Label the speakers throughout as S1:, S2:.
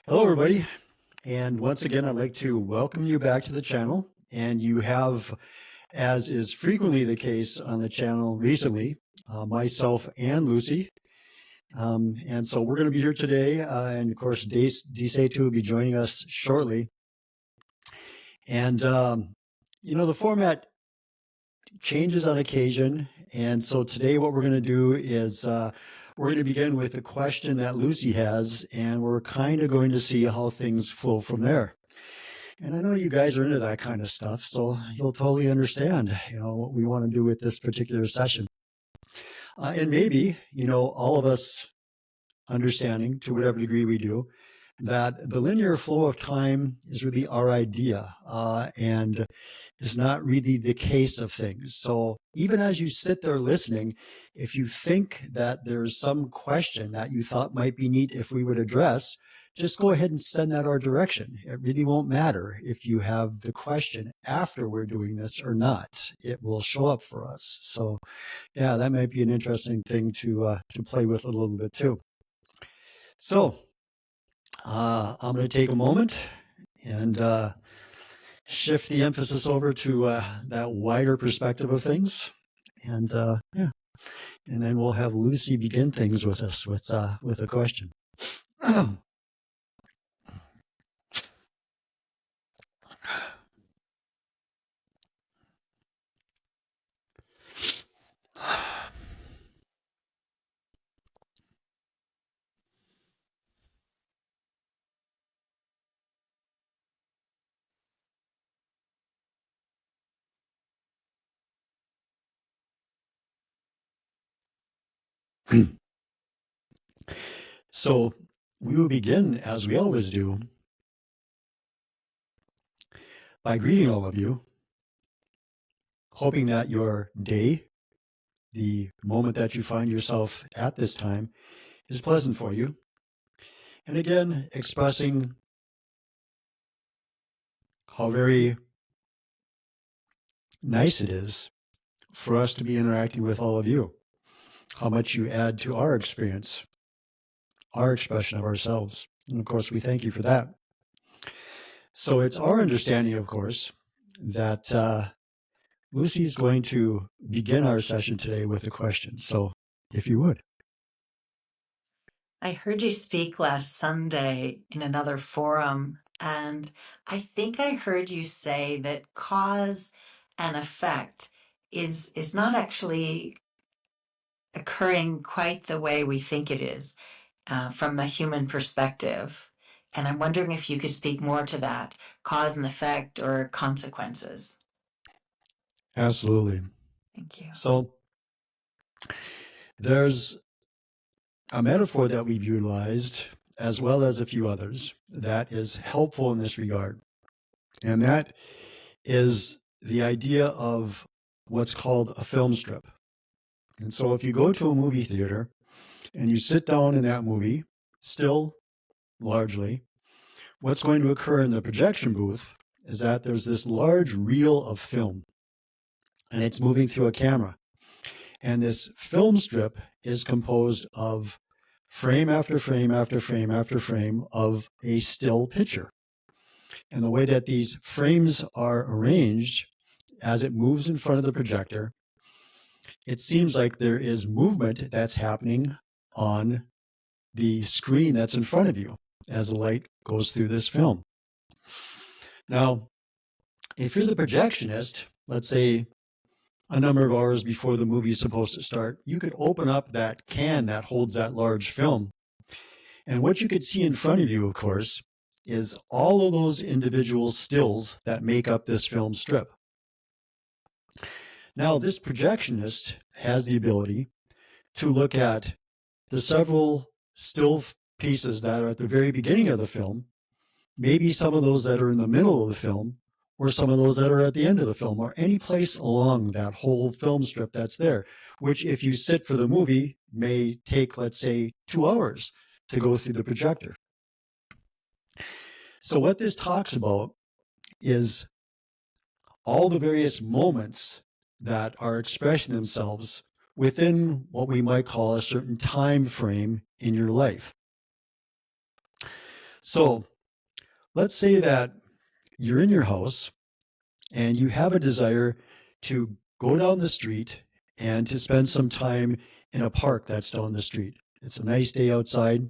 S1: Hello, everybody. And once again, I'd like to welcome you back to the channel. And you have, as is frequently the case on the channel recently, myself and Lucy. And so we're going to be here today. And of course, DC2 will be joining us shortly. And, the format changes on occasion. And so today what we're going to do is we're going to begin with a question that Lucy has, and we're kind of going to see how things flow from there. And I know you guys are into that kind of stuff, so you'll totally understand, what we want to do with this particular session. And maybe, all of us understanding to whatever degree we do, that the linear flow of time is really our idea and is not really the case of things. So even as you sit there listening, if you think that there's some question that you thought might be neat if we would address, just go ahead and send that our direction. It really won't matter if you have the question after we're doing this or not. It will show up for us. So yeah, that might be an interesting thing to play with a little bit too. So I'm going to take a moment and shift the emphasis over to that wider perspective of things. And and then we'll have Lucy begin things with us with a question. So we will begin, as we always do, by greeting all of you, hoping that your day, the moment that you find yourself at this time, is pleasant for you. And again, expressing how very nice it is for us to be interacting with all of you, how much you add to our experience, our expression of ourselves. And of course, we thank you for that. So it's our understanding, of course, that Lucy's going to begin our session today with a question. So if you would.
S2: I heard you speak last Sunday in another forum, and I think I heard you say that cause and effect is not actually occurring quite the way we think it is from the human perspective. And I'm wondering if you could speak more to that, cause and effect or consequences.
S1: Absolutely.
S2: Thank you.
S1: So there's a metaphor that we've utilized, as well as a few others, that is helpful in this regard. And that is the idea of what's called a film strip. And so if you go to a movie theater and you sit down in that movie, still largely, what's going to occur in the projection booth is that there's this large reel of film, and it's moving through a camera. And this film strip is composed of frame after frame after frame after frame of a still picture. And the way that these frames are arranged as it moves in front of the projector, it seems like there is movement that's happening on the screen that's in front of you as the light goes through this film. Now, if you're the projectionist, let's say a number of hours before the movie is supposed to start, you could open up that can that holds that large film. And what you could see in front of you, of course, is all of those individual stills that make up this film strip. Now, this projectionist has the ability to look at the several still pieces that are at the very beginning of the film, maybe some of those that are in the middle of the film, or some of those that are at the end of the film, or any place along that whole film strip that's there, which if you sit for the movie may take, let's say, 2 hours to go through the projector. So what this talks about is all the various moments that are expressing themselves within what we might call a certain time frame in your life. So let's say that you're in your house and you have a desire to go down the street and to spend some time in a park that's down the street. It's a nice day outside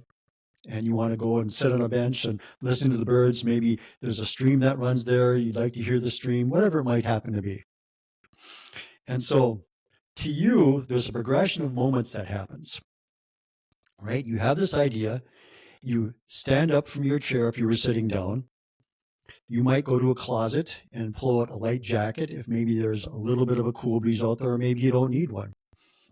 S1: and you want to go and sit on a bench and listen to the birds. Maybe there's a stream that runs there. You'd like to hear the stream, whatever it might happen to be. And so to you, there's a progression of moments that happens, right? You have this idea. You stand up from your chair if you were sitting down. You might go to a closet and pull out a light jacket if maybe there's a little bit of a cool breeze out there, or maybe you don't need one.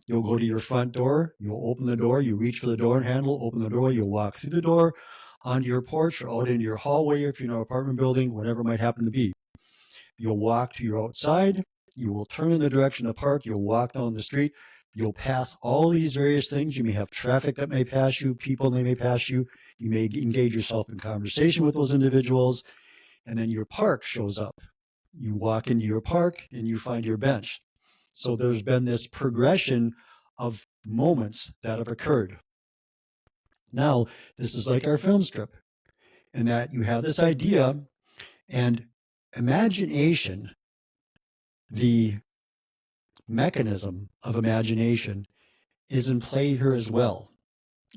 S1: You'll go to your front door, you'll open the door, you reach for the door handle, open the door, you'll walk through the door onto your porch or out into your hallway if you're in an apartment building, whatever it might happen to be. You'll walk to your outside, you will turn in the direction of the park, you'll walk down the street, you'll pass all these various things. You may have traffic that may pass you, people that may pass you, you may engage yourself in conversation with those individuals, and then your park shows up. You walk into your park and you find your bench. So there's been this progression of moments that have occurred. Now, this is like our film strip, in that you have this idea, and imagination, the mechanism of imagination, is in play here as well.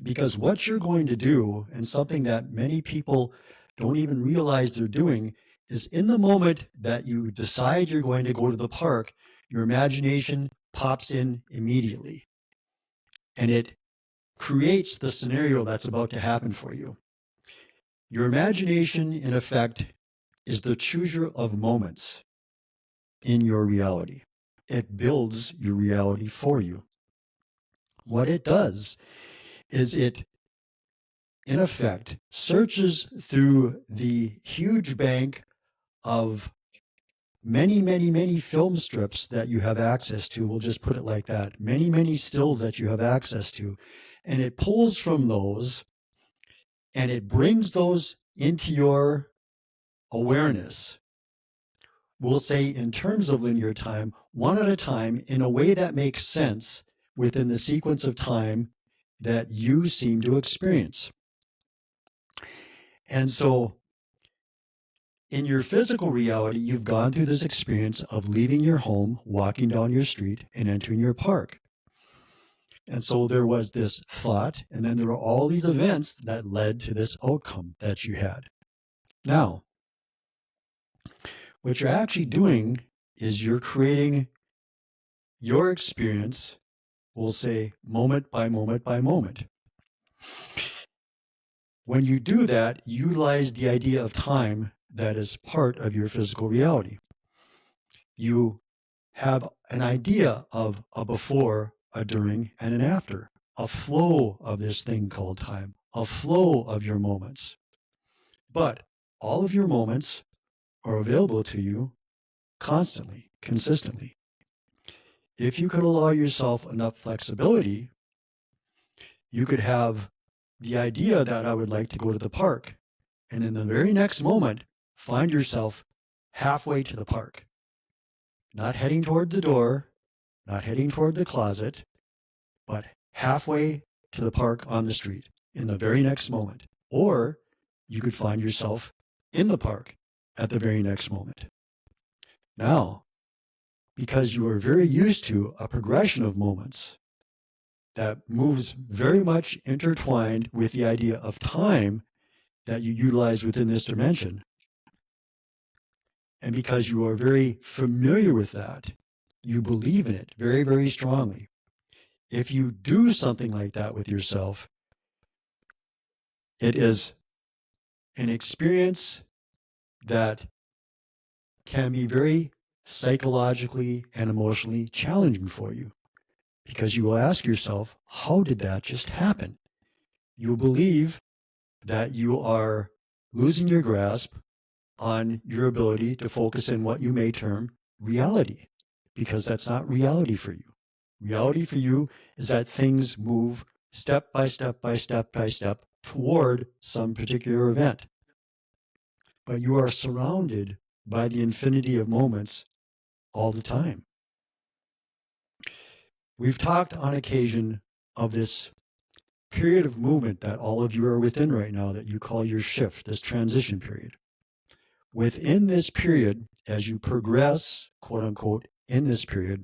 S1: Because what you're going to do, and something that many people don't even realize they're doing, is in the moment that you decide you're going to go to the park, your imagination pops in immediately. And it creates the scenario that's about to happen for you. Your imagination, in effect, is the chooser of moments in your reality. It builds your reality for you. What it does is it, in effect, searches through the huge bank of many, many, many film strips that you have access to. We'll just put it like that. Many, many stills that you have access to. And it pulls from those and it brings those into your awareness. We'll say in terms of linear time, one at a time, in a way that makes sense within the sequence of time that you seem to experience. And so in your physical reality, you've gone through this experience of leaving your home, walking down your street, and entering your park. And so there was this thought, and then there were all these events that led to this outcome that you had. Now, what you're actually doing is you're creating your experience, we'll say moment by moment by moment. When you do that, utilize the idea of time that is part of your physical reality. You have an idea of a before, a during, and an after, a flow of this thing called time, a flow of your moments. But all of your moments are available to you constantly, consistently. If you could allow yourself enough flexibility, you could have the idea that I would like to go to the park, and in the very next moment, find yourself halfway to the park, not heading toward the door, not heading toward the closet, but halfway to the park on the street in the very next moment. Or you could find yourself in the park at the very next moment. Now, because you are very used to a progression of moments that moves very much intertwined with the idea of time that you utilize within this dimension, and because you are very familiar with that, you believe in it very, very strongly. If you do something like that with yourself, it is an experience that can be very psychologically and emotionally challenging for you, because you will ask yourself, how did that just happen? You believe that you are losing your grasp on your ability to focus in what you may term reality, because that's not reality for you. Reality for you is that things move step by step by step by step toward some particular event. But you are surrounded by the infinity of moments all the time. We've talked on occasion of this period of movement that all of you are within right now that you call your shift, this transition period. Within this period, as you progress, quote unquote, in this period,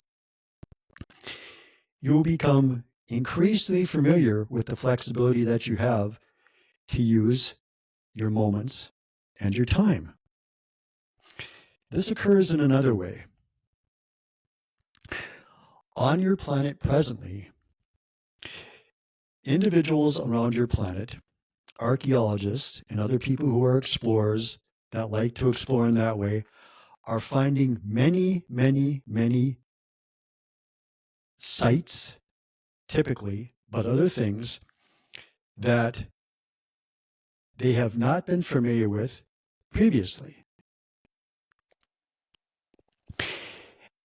S1: you will become increasingly familiar with the flexibility that you have to use your moments and your time. This occurs in another way. On your planet presently, individuals around your planet, archaeologists and other people who are explorers that like to explore in that way, are finding many, many, many sites, typically, but other things that they have not been familiar with previously.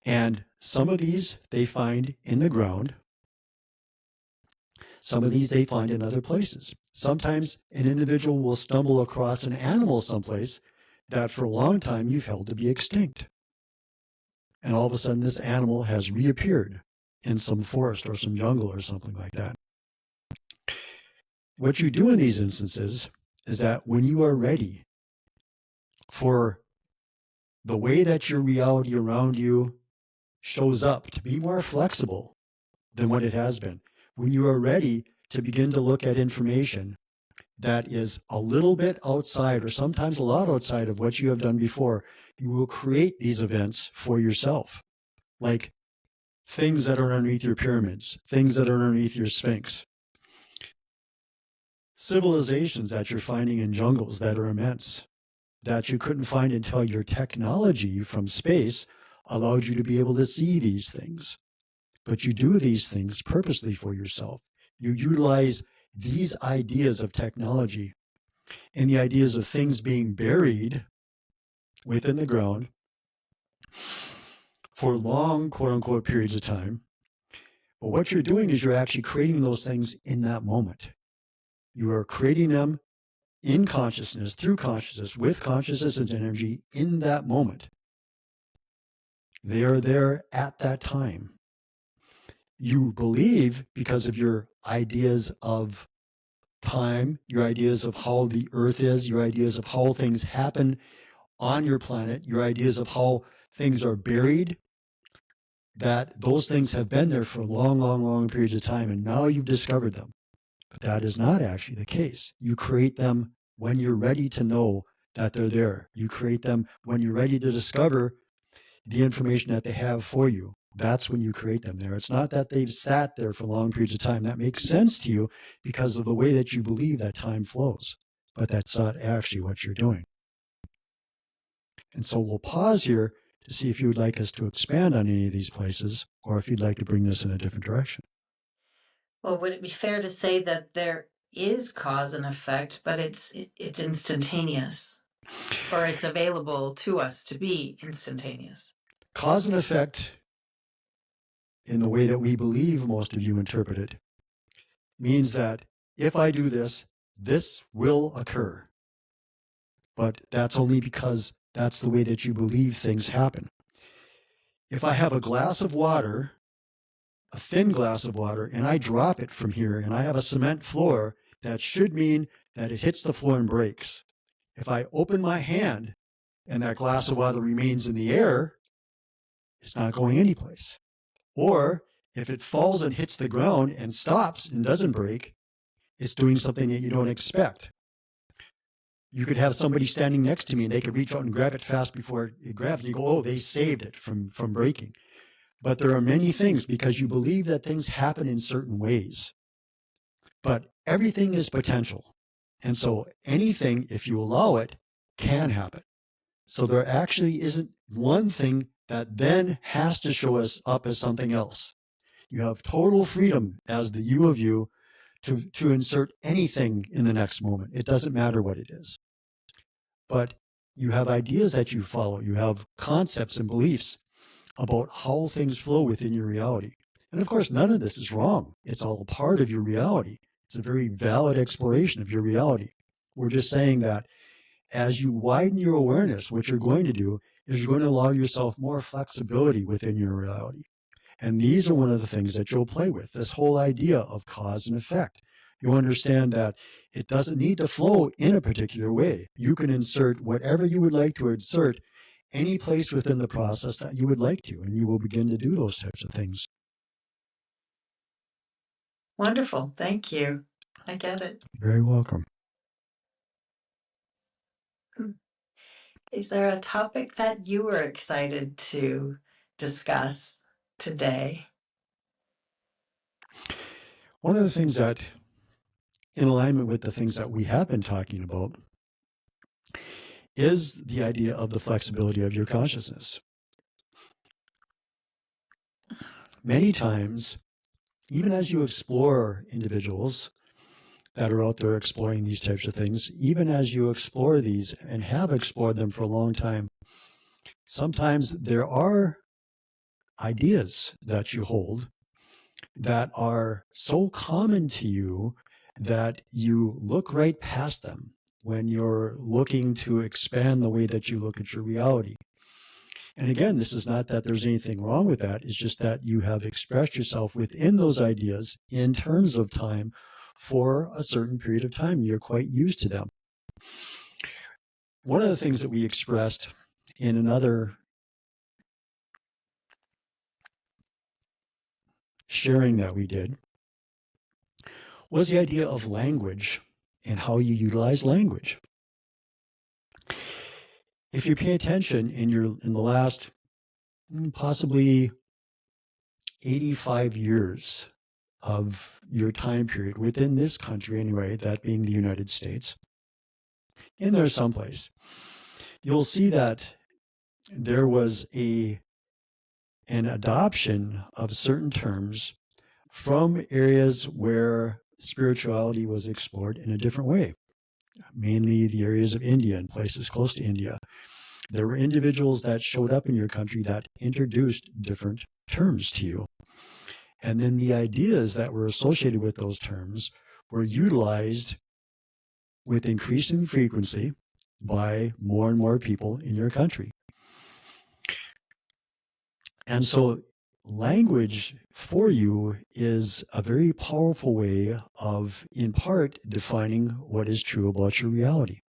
S1: And some of these they find in the ground. Some of these they find in other places. Sometimes an individual will stumble across an animal someplace that for a long time you've held to be extinct. And all of a sudden this animal has reappeared in some forest or some jungle or something like that. What you do in these instances is that when you are ready for the way that your reality around you shows up to be more flexible than what it has been, when you are ready to begin to look at information that is a little bit outside or sometimes a lot outside of what you have done before, you will create these events for yourself, like things that are underneath your pyramids, things that are underneath your sphinx, civilizations that you're finding in jungles that are immense, that you couldn't find until your technology from space allowed you to be able to see these things. But you do these things purposely for yourself. You utilize these ideas of technology and the ideas of things being buried within the ground for long, quote unquote, periods of time. But what you're doing is you're actually creating those things in that moment. You are creating them in consciousness, through consciousness, with consciousness and energy in that moment. They are there at that time. You believe, because of your ideas of time, your ideas of how the earth is, your ideas of how things happen on your planet, your ideas of how things are buried, that those things have been there for long, long, long periods of time, and now you've discovered them. But that is not actually the case. You create them when you're ready to know that they're there. You create them when you're ready to discover the information that they have for you. That's when you create them there. It's not that they've sat there for long periods of time. That makes sense to you because of the way that you believe that time flows. But that's not actually what you're doing. And so we'll pause here to see if you would like us to expand on any of these places, or if you'd like to bring this in a different direction.
S2: Well, would it be fair to say that there is cause and effect, but it's instantaneous, or it's available to us to be instantaneous?
S1: Cause and effect, in the way that we believe most of you interpret it, means that if I do this, this will occur. But that's only because that's the way that you believe things happen. If I have a glass of water, a thin glass of water, and I drop it from here, and I have a cement floor, that should mean that it hits the floor and breaks. If I open my hand and that glass of water remains in the air, it's not going anyplace. Or if it falls and hits the ground and stops and doesn't break, it's doing something that you don't expect. You could have somebody standing next to me and they could reach out and grab it fast before it grabs, and you go, oh, they saved it from breaking. But there are many things, because you believe that things happen in certain ways. But everything is potential. And so anything, if you allow it, can happen. So there actually isn't one thing that then has to show us up as something else. You have total freedom as the you of you to insert anything in the next moment. It doesn't matter what it is. But you have ideas that you follow. You have concepts and beliefs about how things flow within your reality. And of course, none of this is wrong. It's all part of your reality. It's a very valid exploration of your reality. We're just saying that as you widen your awareness, what you're going to do is you're going to allow yourself more flexibility within your reality. And these are one of the things that you'll play with, this whole idea of cause and effect. You understand that it doesn't need to flow in a particular way. You can insert whatever you would like to insert any place within the process that you would like to, and you will begin to do those types of things.
S2: Wonderful. Thank you. I get it.
S1: You're very welcome.
S2: Is there a topic that you were excited to discuss today?
S1: One of the things that, in alignment with the things that we have been talking about, is the idea of the flexibility of your consciousness. Many times, even as you explore individuals that are out there exploring these types of things, even as you explore these and have explored them for a long time, sometimes there are ideas that you hold that are so common to you that you look right past them when you're looking to expand the way that you look at your reality. And again, this is not that there's anything wrong with that. It's just that you have expressed yourself within those ideas in terms of time for a certain period of time. You're quite used to them. One of the things that we expressed in another sharing that we did was the idea of language and how you utilize language. If you pay attention in the last possibly 85 years of your time period within this country anyway, that being the United States, in there someplace, you'll see that there was an adoption of certain terms from areas where spirituality was explored in a different way, mainly the areas of India and places close to India. There were individuals that showed up in your country that introduced different terms to you. And then the ideas that were associated with those terms were utilized with increasing frequency by more and more people in your country. And so language for you is a very powerful way of, in part, defining what is true about your reality.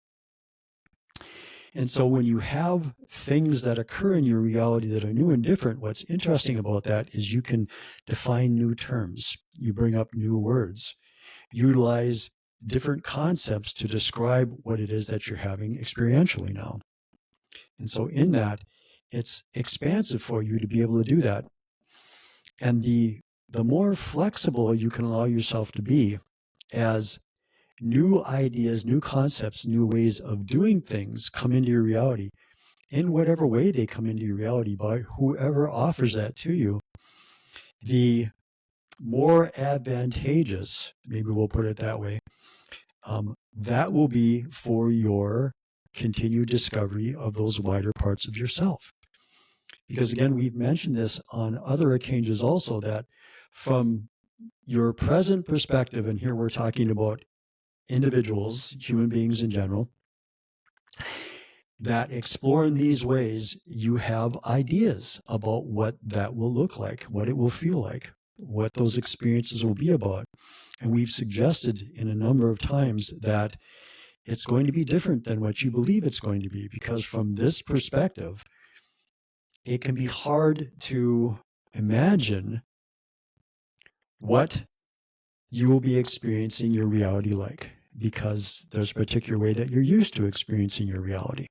S1: And so when you have things that occur in your reality that are new and different, what's interesting about that is you can define new terms. You bring up new words, utilize different concepts to describe what it is that you're having experientially now. And so in that, it's expansive for you to be able to do that. And the more flexible you can allow yourself to be as new ideas, new concepts, new ways of doing things come into your reality, in whatever way they come into your reality by whoever offers that to you, the more advantageous, maybe we'll put it that way, that will be for your continued discovery of those wider parts of yourself. Because again, we've mentioned this on other occasions also, that from your present perspective, and here we're talking about individuals, human beings in general, that explore in these ways, you have ideas about what that will look like, what it will feel like, what those experiences will be about. And we've suggested in a number of times that it's going to be different than what you believe it's going to be, because from this perspective, it can be hard to imagine what you will be experiencing your reality like, because there's a particular way that you're used to experiencing your reality.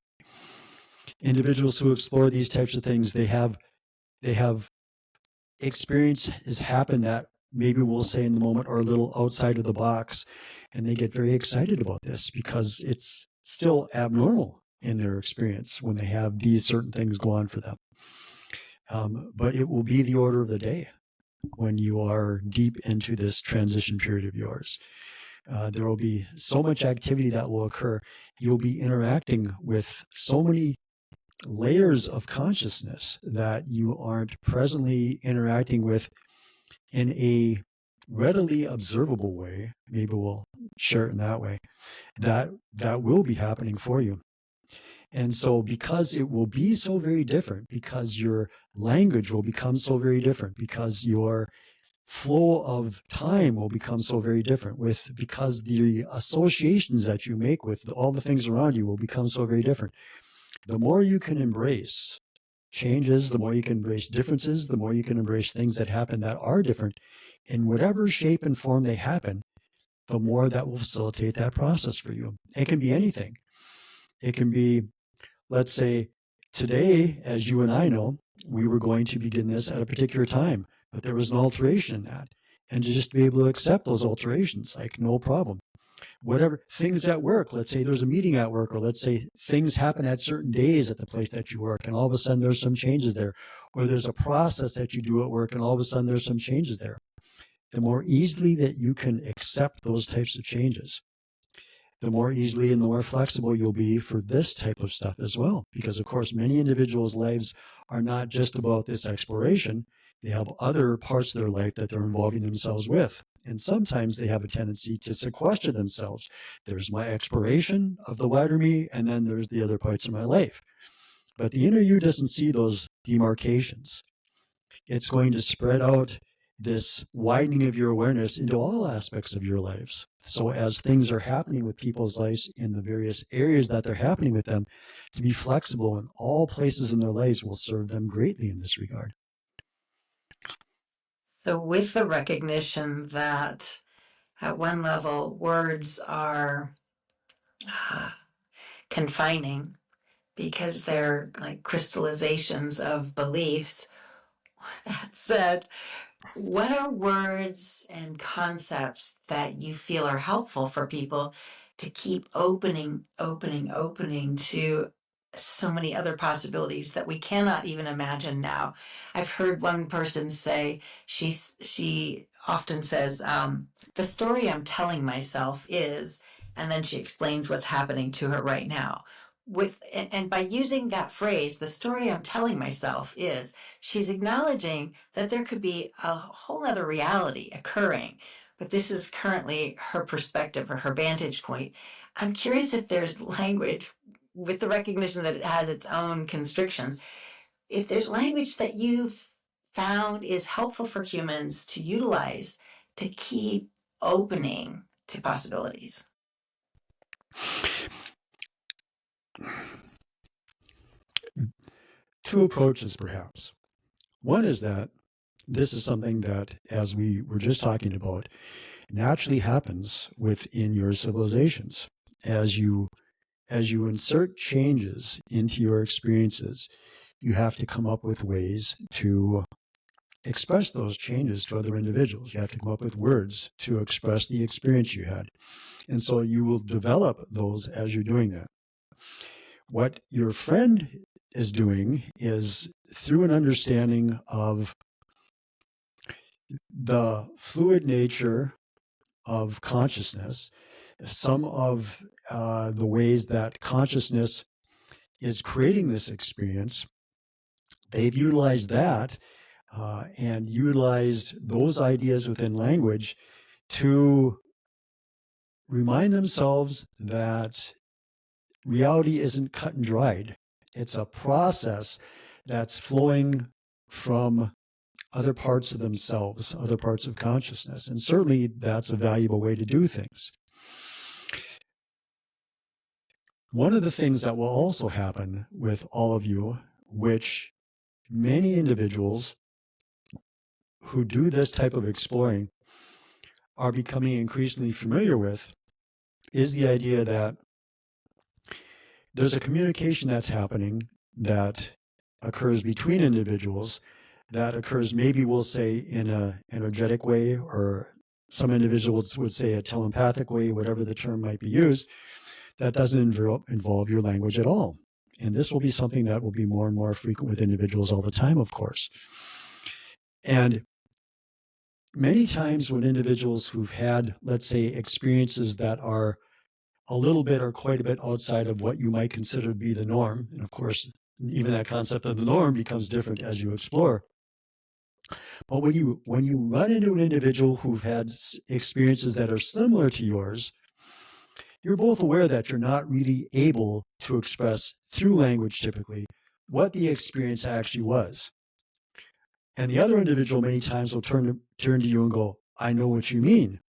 S1: Individuals who explore these types of things, they have experiences happen that maybe we'll say in the moment are a little outside of the box, and they get very excited about this because it's still abnormal in their experience when they have these certain things go on for them. But it will be the order of the day when you are deep into this transition period of yours. There will be so much activity that will occur. You'll be interacting with so many layers of consciousness that you aren't presently interacting with in a readily observable way. Maybe we'll share it in that way. That will be happening for you. And so because it will be so very different, because your language will become so very different, because your flow of time will become so very different because the associations that you make with all the things around you will become so very different. The more you can embrace changes, the more you can embrace differences, the more you can embrace things that happen that are different in whatever shape and form they happen, the more that will facilitate that process for you. It can be anything. It can be, let's say, today, as you and I know, we were going to begin this at a particular time, but there was an alteration in that. And to just be able to accept those alterations, like no problem. Whatever things at work, let's say there's a meeting at work, or let's say things happen at certain days at the place that you work, and all of a sudden there's some changes there, or there's a process that you do at work, and all of a sudden there's some changes there. The more easily that you can accept those types of changes, the more easily and the more flexible you'll be for this type of stuff as well. Because, of course, many individuals' lives are not just about this exploration. They have other parts of their life that they're involving themselves with. And sometimes they have a tendency to sequester themselves. There's my exploration of the wider me, and then there's the other parts of my life. But the inner you doesn't see those demarcations. It's going to spread out this widening of your awareness into all aspects of your lives. So as things are happening with people's lives in the various areas that they're happening with them, to be flexible in all places in their lives will serve them greatly in this regard.
S2: So, with the recognition that at one level words are confining because they're like crystallizations of beliefs, that said, what are words and concepts that you feel are helpful for people to keep opening to so many other possibilities that we cannot even imagine now? I've heard one person say, she often says, the story I'm telling myself is, and then she explains what's happening to her right now. And by using that phrase, the story I'm telling myself is, she's acknowledging that there could be a whole other reality occurring, but this is currently her perspective or her vantage point. I'm curious if there's language, with the recognition that it has its own constrictions, if there's language that you've found is helpful for humans to utilize to keep opening to possibilities.
S1: Two approaches, perhaps. One is that this is something that, as we were just talking about, naturally happens within your civilizations. As you insert changes into your experiences, you have to come up with ways to express those changes to other individuals. You have to come up with words to express the experience you had. And so you will develop those as you're doing that. What your friend is doing is, through an understanding of the fluid nature of consciousness, some of the ways that consciousness is creating this experience, they've utilized that and utilized those ideas within language to remind themselves that reality isn't cut and dried. It's a process that's flowing from other parts of themselves, other parts of consciousness. And certainly that's a valuable way to do things. One of the things that will also happen with all of you, which many individuals who do this type of exploring are becoming increasingly familiar with, is the idea that there's a communication that's happening that occurs between individuals, that occurs, maybe we'll say, in an energetic way, or some individuals would say a telepathic way, whatever the term might be used, that doesn't involve your language at all. And this will be something that will be more and more frequent with individuals all the time, of course. And many times when individuals who've had, let's say, experiences that are a little bit or quite a bit outside of what you might consider to be the norm, and of course, even that concept of the norm becomes different as you explore. But when you run into an individual who've had experiences that are similar to yours, you're both aware that you're not really able to express through language typically what the experience actually was. And the other individual many times will turn to you and go, I know what you mean.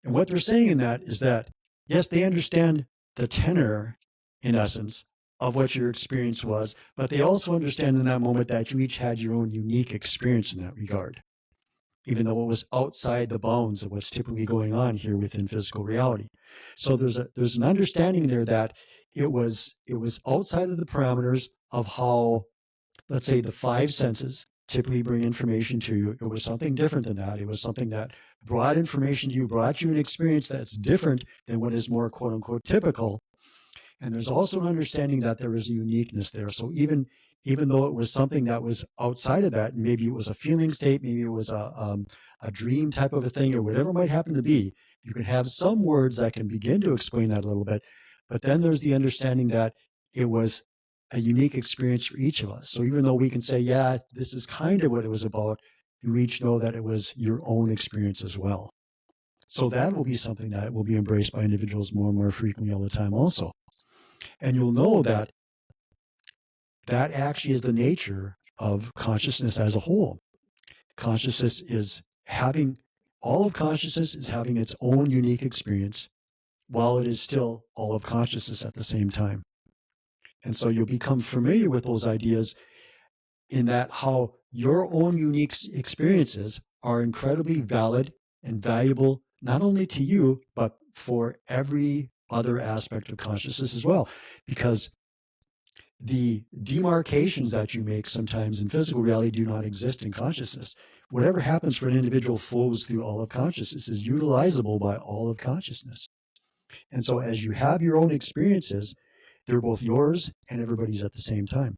S1: And what they're saying in that is that, yes, they understand the tenor, in essence, of what your experience was, but they also understand in that moment that you each had your own unique experience in that regard, even though it was outside the bounds of what's typically going on here within physical reality. So there's an understanding there that it was outside of the parameters of how, let's say, the five senses typically bring information to you. It was something different than that. It was something that brought information to you, brought you an experience that's different than what is more quote unquote typical. And there's also an understanding that there is a uniqueness there. So even though it was something that was outside of that, maybe it was a feeling state, maybe it was a dream type of a thing, or whatever it might happen to be, you can have some words that can begin to explain that a little bit. But then there's the understanding that it was a unique experience for each of us. So even though we can say, yeah, this is kind of what it was about, you each know that it was your own experience as well. So that will be something that will be embraced by individuals more and more frequently all the time also. And you'll know that that actually is the nature of consciousness as a whole. Consciousness is having, all of consciousness is having its own unique experience while it is still all of consciousness at the same time. And so you'll become familiar with those ideas in that how your own unique experiences are incredibly valid and valuable, not only to you, but for every other aspect of consciousness as well. Because the demarcations that you make sometimes in physical reality do not exist in consciousness. Whatever happens for an individual flows through all of consciousness, is utilizable by all of consciousness. And so as you have your own experiences, they're both yours and everybody's at the same time.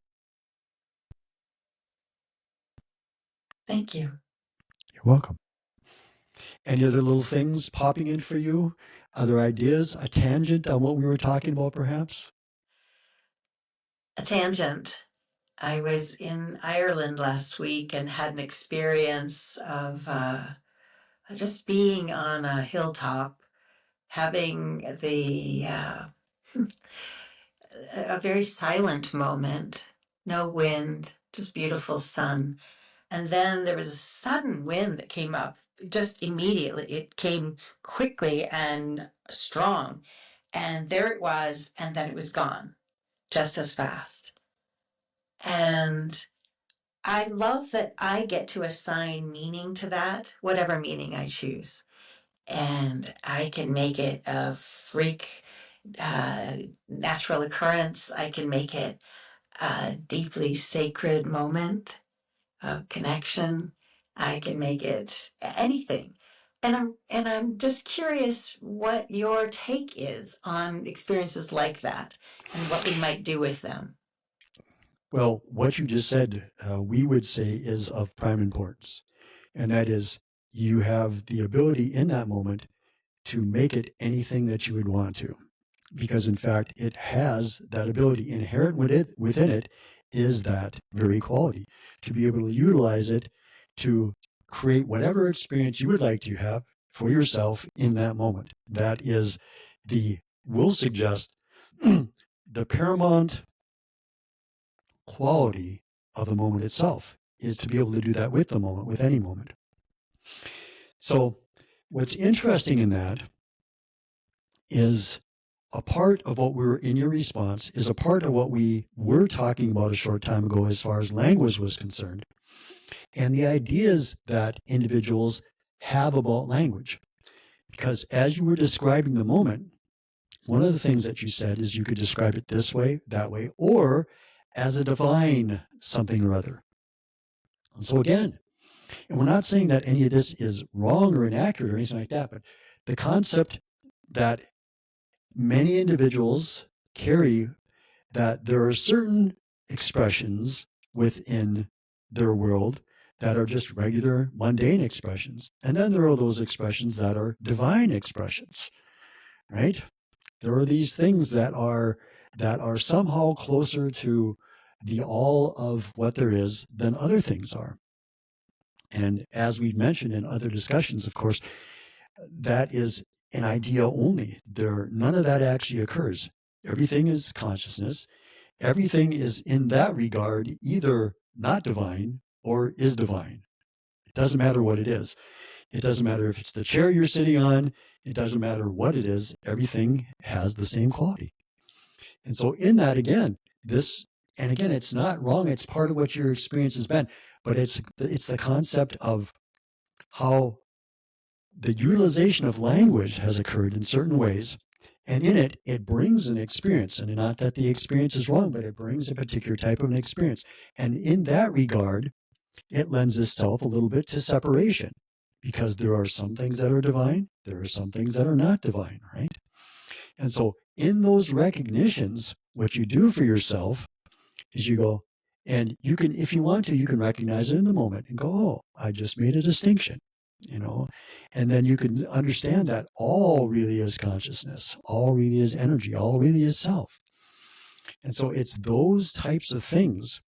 S2: Thank you.
S1: You're welcome. Any other little things popping in for you? Other ideas? A tangent on what we were talking about, perhaps?
S2: A tangent. I was in Ireland last week and had an experience of just being on a hilltop, having a very silent moment, no wind, just beautiful sun. And then there was a sudden wind that came up just immediately. It came quickly and strong. And there it was, and then it was gone just as fast. And I love that I get to assign meaning to that, whatever meaning I choose. And I can make it a freak natural occurrence. I can make it a deeply sacred moment of connection. I can make it anything. And I'm just curious what your take is on experiences like that and what we might do with them.
S1: Well, what you just said, we would say is of prime importance. And that is, you have the ability in that moment to make it anything that you would want to. Because in fact, it has that ability inherent within it is that very quality to be able to utilize it to create whatever experience you would like to have for yourself in that moment. That is we'll suggest, the paramount quality of the moment itself is to be able to do that with the moment, with any moment. So what's interesting in that is a part of what we're in your response is a part of what we were talking about a short time ago as far as language was concerned, and the ideas that individuals have about language. Because as you were describing the moment, one of the things that you said is you could describe it this way, that way, or as a divine something or other. And so again, and we're not saying that any of this is wrong or inaccurate or anything like that, but the concept that many individuals carry, that there are certain expressions within their world that are just regular mundane expressions. And then there are those expressions that are divine expressions, right? There are these things that are somehow closer to the all of what there is than other things are. And as we've mentioned in other discussions, of course, that is an idea only. None of that actually occurs. Everything is consciousness. Everything is in that regard either not divine or is divine. It doesn't matter what it is. It doesn't matter if it's the chair you're sitting on. It doesn't matter what it is. Everything has the same quality. And so in that, again, and again, it's not wrong. It's part of what your experience has been, but it's the concept of how the utilization of language has occurred in certain ways. And in it, it brings an experience. And not that the experience is wrong, but it brings a particular type of an experience. And in that regard, it lends itself a little bit to separation, because there are some things that are divine, there are some things that are not divine, right? And so in those recognitions, what you do for yourself is you go, and you can, if you want to, you can recognize it in the moment and go, oh, I just made a distinction, you know, and then you can understand that all really is consciousness, all really is energy, all really is self. And so it's those types of things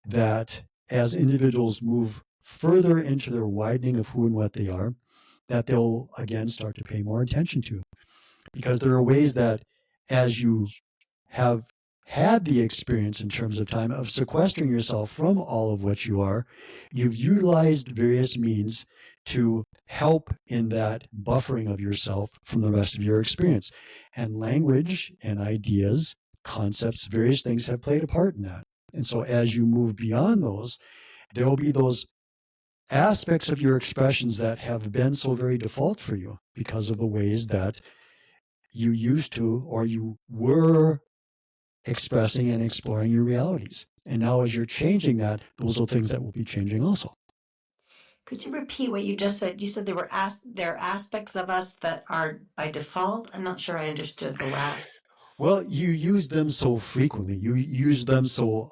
S1: that as individuals move further into their widening of who and what they are, that they'll again start to pay more attention to. Because there are ways that as you have had the experience in terms of time of sequestering yourself from all of what you are, you've utilized various means to help in that buffering of yourself from the rest of your experience. And language and ideas, concepts, various things have played a part in that. And so as you move beyond those, there will be those aspects of your expressions that have been so very default for you because of the ways that you used to or you were expressing and exploring your realities. And now as you're changing that, those are things that will be changing also.
S2: Could you repeat what you just said? You said there are aspects of us that are by default. I'm not sure I understood the last.
S1: Well, you use them so frequently. You use them so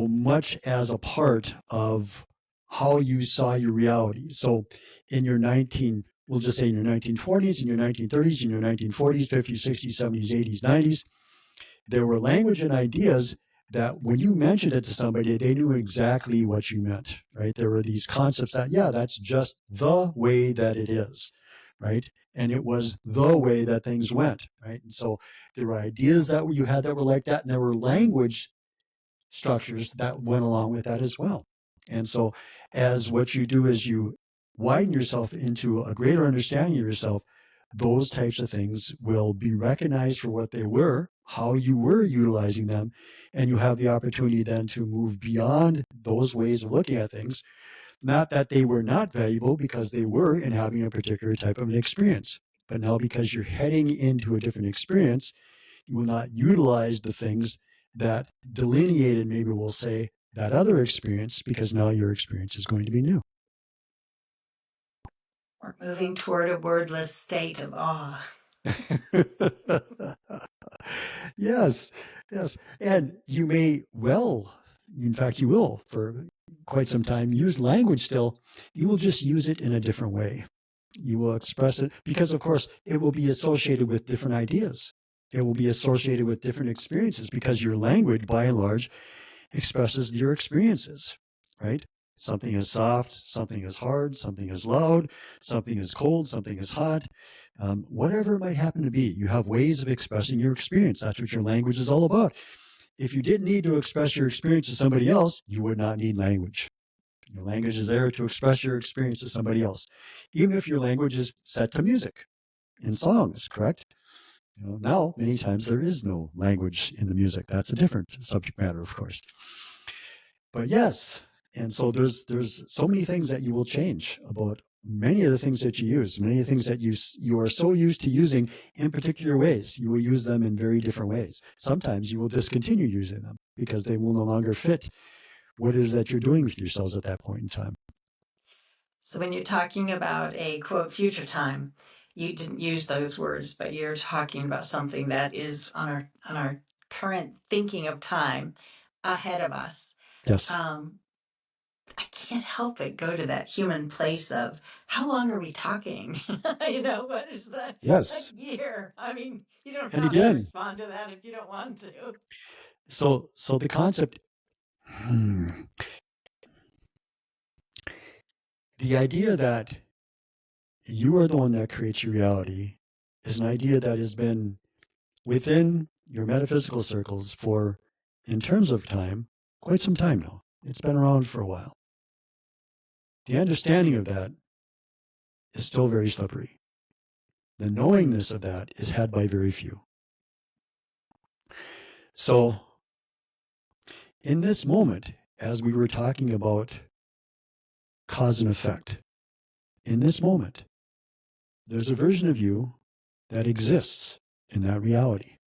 S1: much as a part of how you saw your reality. So in your we'll just say in your 1920s, in your 1930s, in your 1940s, 50s, 60s, 70s, 80s, 90s, there were language and ideas that when you mentioned it to somebody, they knew exactly what you meant, right? There were these concepts that, yeah, that's just the way that it is, right? And it was the way that things went, right? And so there were ideas that you had that were like that, and there were language structures that went along with that as well. And so as what you do is you widen yourself into a greater understanding of yourself, those types of things will be recognized for what they were, how you were utilizing them, and you have the opportunity then to move beyond those ways of looking at things. Not that they were not valuable, because they were in having a particular type of an experience. But now because you're heading into a different experience, you will not utilize the things that delineated, maybe we'll say, that other experience, because now your experience is going to be new.
S2: We're moving toward a wordless state of awe.
S1: Yes, yes. And you may well, in fact, you will for quite some time use language still. You will just use it in a different way. You will express it because, of course, it will be associated with different ideas. It will be associated with different experiences because your language, by and large, expresses your experiences, right? Something is soft, something is hard, something is loud, something is cold, something is hot, whatever it might happen to be. You have ways of expressing your experience. That's what your language is all about. If you didn't need to express your experience to somebody else, you would not need language. Your language is there to express your experience to somebody else, even if your language is set to music in songs, correct? Now, many times there is no language in the music. That's a different subject matter, of course. But yes, and so there's so many things that you will change about many of the things that you use, many of the things that you are so used to using in particular ways. You will use them in very different ways. Sometimes you will discontinue using them because they will no longer fit what it is that you're doing with yourselves at that point in time.
S2: So when you're talking about a quote future time, you didn't use those words, but you're talking about something that is on our current thinking of time ahead of us.
S1: Yes.
S2: I can't help but go to that human place of how long are we talking? What is that?
S1: Yes.
S2: A year. I mean, you don't
S1: And
S2: have to
S1: again,
S2: respond to that if you don't want to.
S1: so the concept, the idea that you are the one that creates your reality is an idea that has been within your metaphysical circles for, in terms of time, quite some time now. It's been around for a while. the understanding of that is still very slippery. The knowingness of that is had by very few. So, in this moment, as we were talking about cause and effect, in this moment, there's a version of you that exists in that reality.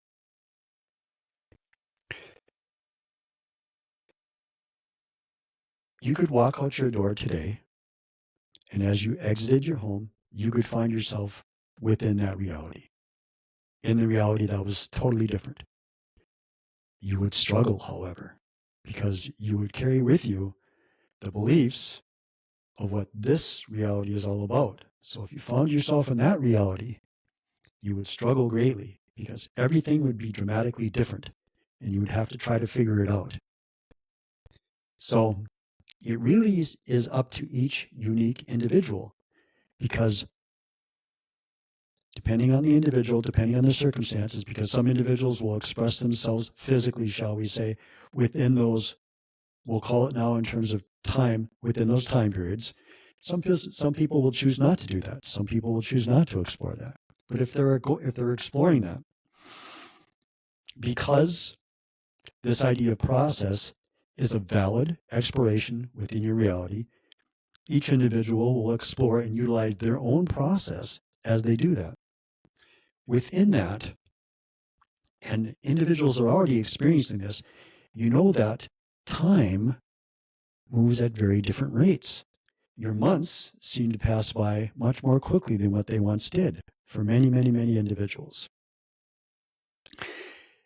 S1: You could walk out your door today, and as you exited your home, you could find yourself within that reality, in the reality that was totally different. You would struggle, however, because you would carry with you the beliefs of what this reality is all about. So if you found yourself in that reality, you would struggle greatly because everything would be dramatically different and you would have to try to figure it out. So it really is up to each unique individual, because depending on the individual, depending on the circumstances, because some individuals will express themselves physically, shall we say, within those, we'll call it now in terms of time, within those time periods. Some people will choose not to do that. Some people will choose not to explore that. But if they're exploring that, because this idea of process is a valid exploration within your reality, each individual will explore and utilize their own process as they do that. Within that, and individuals are already experiencing this, you know that time moves at very different rates. Your months seem to pass by much more quickly than what they once did for many, many, many individuals.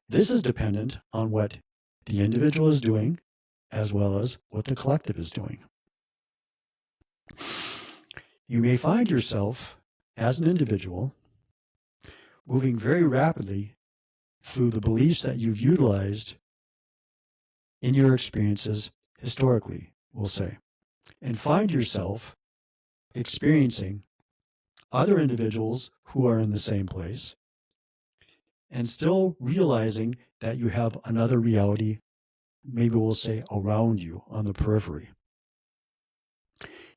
S1: This is dependent on what the individual is doing as well as what the collective is doing. You may find yourself as an individual moving very rapidly through the beliefs that you've utilized in your experiences historically, we'll say, and find yourself experiencing other individuals who are in the same place and still realizing that you have another reality, maybe we'll say around you on the periphery.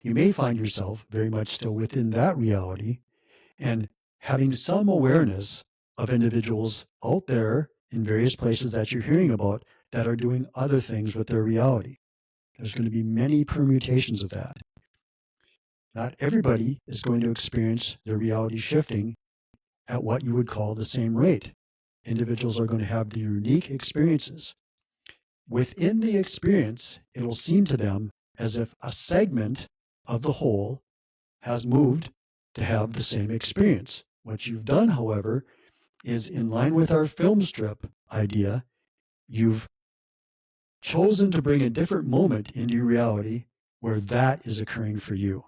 S1: You may find yourself very much still within that reality and having some awareness of individuals out there in various places that you're hearing about that are doing other things with their reality. There's going to be many permutations of that. Not everybody is going to experience their reality shifting at what you would call the same rate. Individuals are going to have the unique experiences. Within the experience, it'll seem to them as if a segment of the whole has moved to have the same experience. What you've done, however, is in line with our film strip idea. You've chosen to bring a different moment into your reality where that is occurring for you.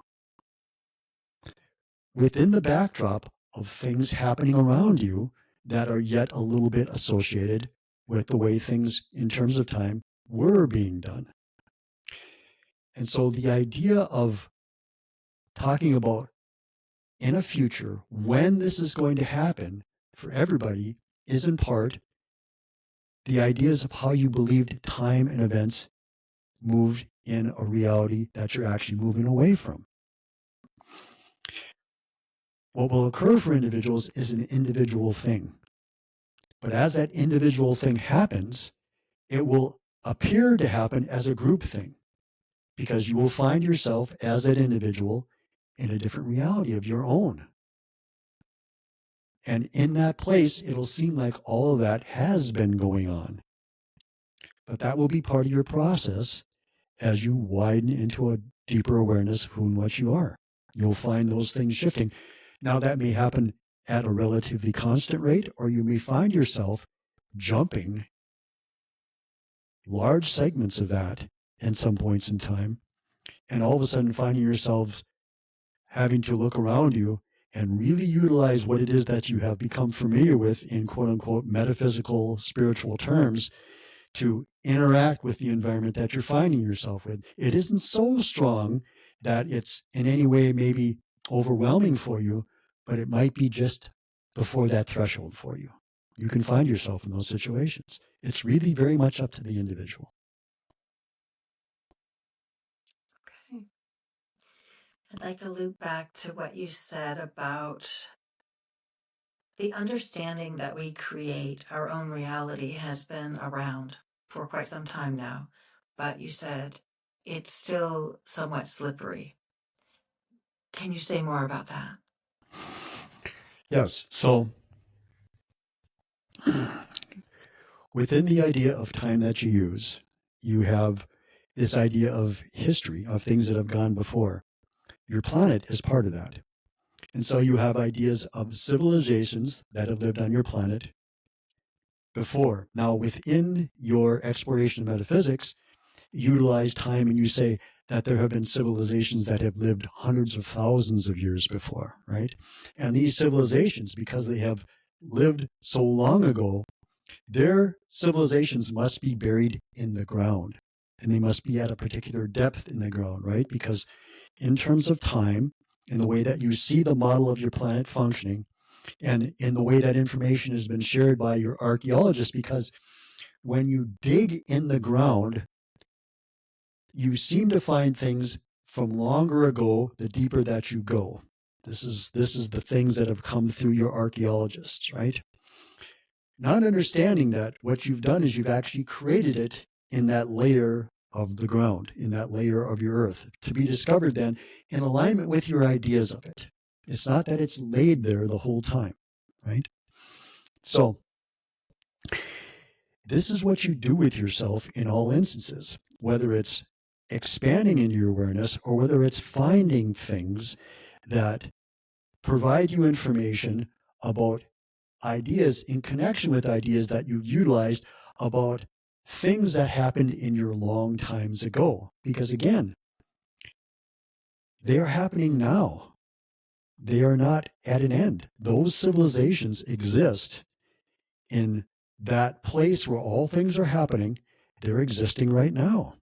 S1: Within the backdrop of things happening around you that are yet a little bit associated with the way things in terms of time were being done. And so the idea of talking about in a future when this is going to happen for everybody is in part the ideas of how you believed time and events moved in a reality that you're actually moving away from. What will occur for individuals is an individual thing. But as that individual thing happens, it will appear to happen as a group thing, because you will find yourself as that individual in a different reality of your own. And in that place, it'll seem like all of that has been going on. But that will be part of your process as you widen into a deeper awareness of who and what you are. You'll find those things shifting. Now, that may happen at a relatively constant rate, or you may find yourself jumping large segments of that in some points in time, and all of a sudden finding yourself having to look around you and really utilize what it is that you have become familiar with in quote unquote metaphysical spiritual terms to interact with the environment that you're finding yourself with. It isn't so strong that it's in any way maybe overwhelming for you, but it might be just before that threshold for you. You can find yourself in those situations. It's really very much up to the individual.
S2: Okay. I'd like to loop back to what you said about the understanding that we create our own reality has been around for quite some time now, but you said it's still somewhat slippery. Can you say more about that?
S1: Yes. So within the idea of time that you use, you have this idea of history, of things that have gone before. Your planet is part of that. And so you have ideas of civilizations that have lived on your planet before. Now, within your exploration of metaphysics, you utilize time and you say that there have been civilizations that have lived hundreds of thousands of years before, right? And these civilizations, because they have lived so long ago, their civilizations must be buried in the ground and they must be at a particular depth in the ground, right? Because in terms of time, in the way that you see the model of your planet functioning, and in the way that information has been shared by your archaeologists, because when you dig in the ground, you seem to find things from longer ago the deeper that you go. This is the things that have come through your archaeologists, right? Not understanding that what you've done is you've actually created it in that layer of the ground, in that layer of your earth, to be discovered then in alignment with your ideas of it. It's not that it's laid there the whole time, right? So this is what you do with yourself in all instances, whether it's expanding in your awareness or whether it's finding things that provide you information about ideas in connection with ideas that you've utilized about things that happened in your long times ago. Because again, they are happening now. They are not at an end. Those civilizations exist in that place where all things are happening. They're existing right now.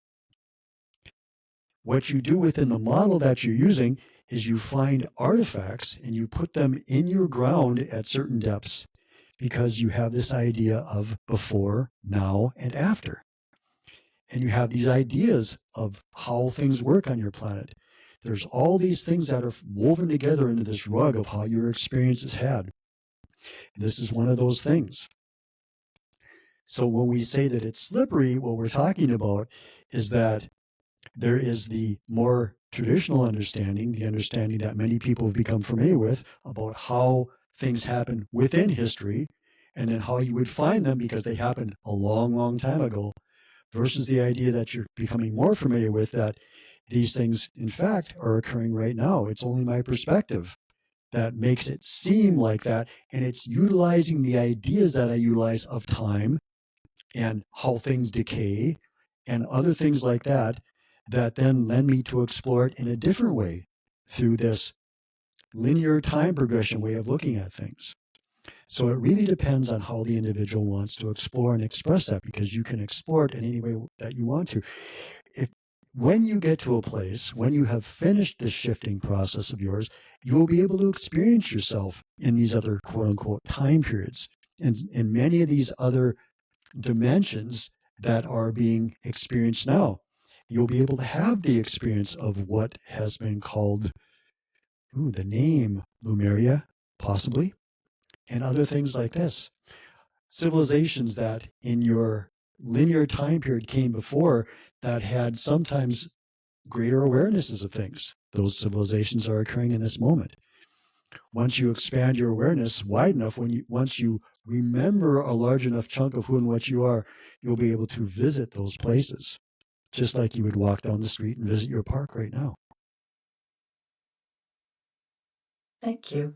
S1: What you do within the model that you're using is you find artifacts and you put them in your ground at certain depths because you have this idea of before, now, and after. And you have these ideas of how things work on your planet. There's all these things that are woven together into this rug of how your experience is had. This is one of those things. So when we say that it's slippery, what we're talking about is that there is the more traditional understanding, the understanding that many people have become familiar with about how things happen within history, and then how you would find them because they happened a long, long time ago, versus the idea that you're becoming more familiar with that these things, in fact, are occurring right now. It's only my perspective that makes it seem like that, and it's utilizing the ideas that I utilize of time and how things decay and other things like that that then lend me to explore it in a different way through this linear time progression way of looking at things. So it really depends on how the individual wants to explore and express that, because you can explore it in any way that you want to. If when you get to a place, when you have finished this shifting process of yours, you will be able to experience yourself in these other quote unquote time periods and in many of these other dimensions that are being experienced now. You'll be able to have the experience of what has been called, the name Lumeria, possibly, and other things like this. Civilizations that in your linear time period came before that had sometimes greater awarenesses of things. Those civilizations are occurring in this moment. Once you expand your awareness wide enough, once you remember a large enough chunk of who and what you are, you'll be able to visit those places, just like you would walk down the street and visit your park right now.
S2: Thank you.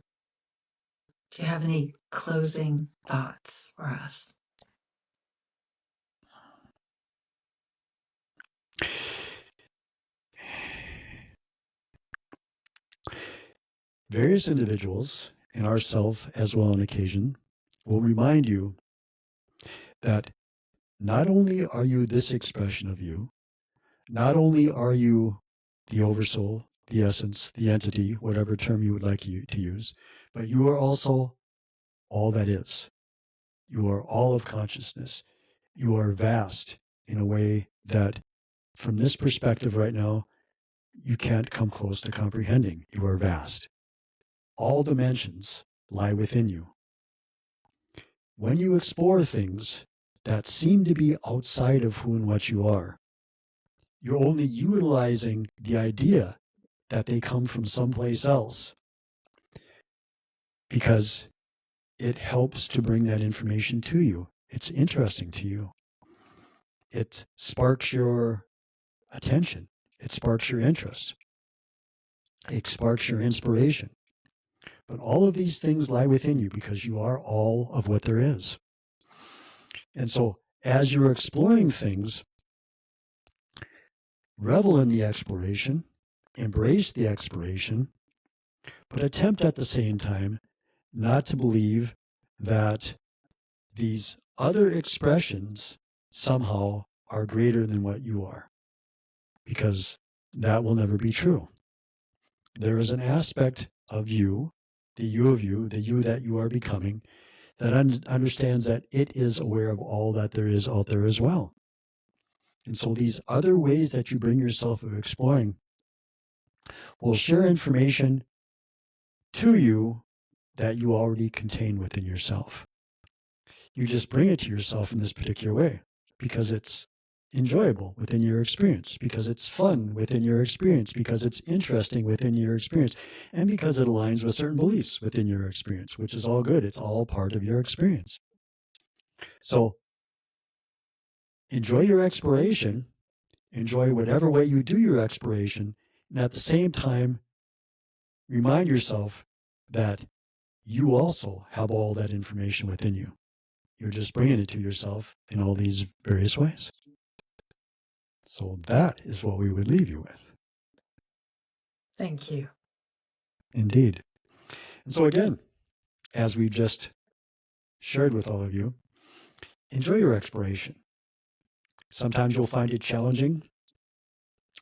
S2: Do you have any closing thoughts for us?
S1: Various individuals, and ourself as well on occasion, will remind you that not only are you this expression of you, not only are you the oversoul, the essence, the entity, whatever term you would like to use, but you are also all that is. You are all of consciousness. You are vast in a way that, from this perspective right now, you can't come close to comprehending. You are vast. All dimensions lie within you. When you explore things that seem to be outside of who and what you are, you're only utilizing the idea that they come from someplace else because it helps to bring that information to you. It's interesting to you. It sparks your attention. It sparks your interest. It sparks your inspiration. But all of these things lie within you because you are all of what there is. And so as you're exploring things, revel in the exploration, embrace the exploration, but attempt at the same time not to believe that these other expressions somehow are greater than what you are, because that will never be true. There is an aspect of you, the you of you, the you that you are becoming, that understands that it is aware of all that there is out there as well. And so these other ways that you bring yourself of exploring will share information to you that you already contain within yourself. You just bring it to yourself in this particular way because it's enjoyable within your experience, because it's fun within your experience, because it's interesting within your experience, and because it aligns with certain beliefs within your experience, which is all good. It's all part of your experience. So enjoy your exploration, enjoy whatever way you do your exploration, and at the same time, remind yourself that you also have all that information within you. You're just bringing it to yourself in all these various ways. So that is what we would leave you with.
S2: Thank you.
S1: Indeed. And so again, as we've just shared with all of you, enjoy your exploration. Sometimes you'll find it challenging.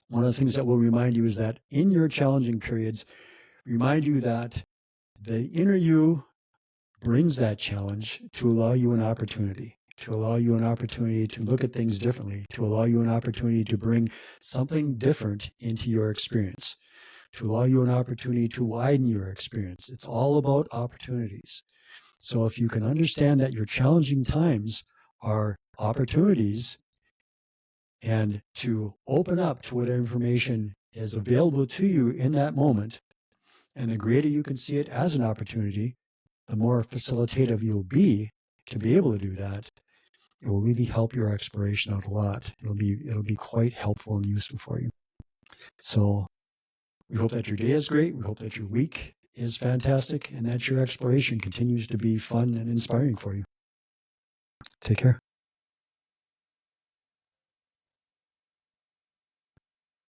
S1: One of the things that will remind you is that in your challenging periods, remind you that the inner you brings that challenge to allow you an opportunity, to allow you an opportunity to look at things differently, to allow you an opportunity to bring something different into your experience, to allow you an opportunity to widen your experience. It's all about opportunities. So if you can understand that your challenging times are opportunities, and to open up to what information is available to you in that moment, and the greater you can see it as an opportunity, the more facilitative you'll be to be able to do that. It will really help your exploration out a lot. It'll be quite helpful and useful for you. So we hope that your day is great. We hope that your week is fantastic and that your exploration continues to be fun and inspiring for you. Take care.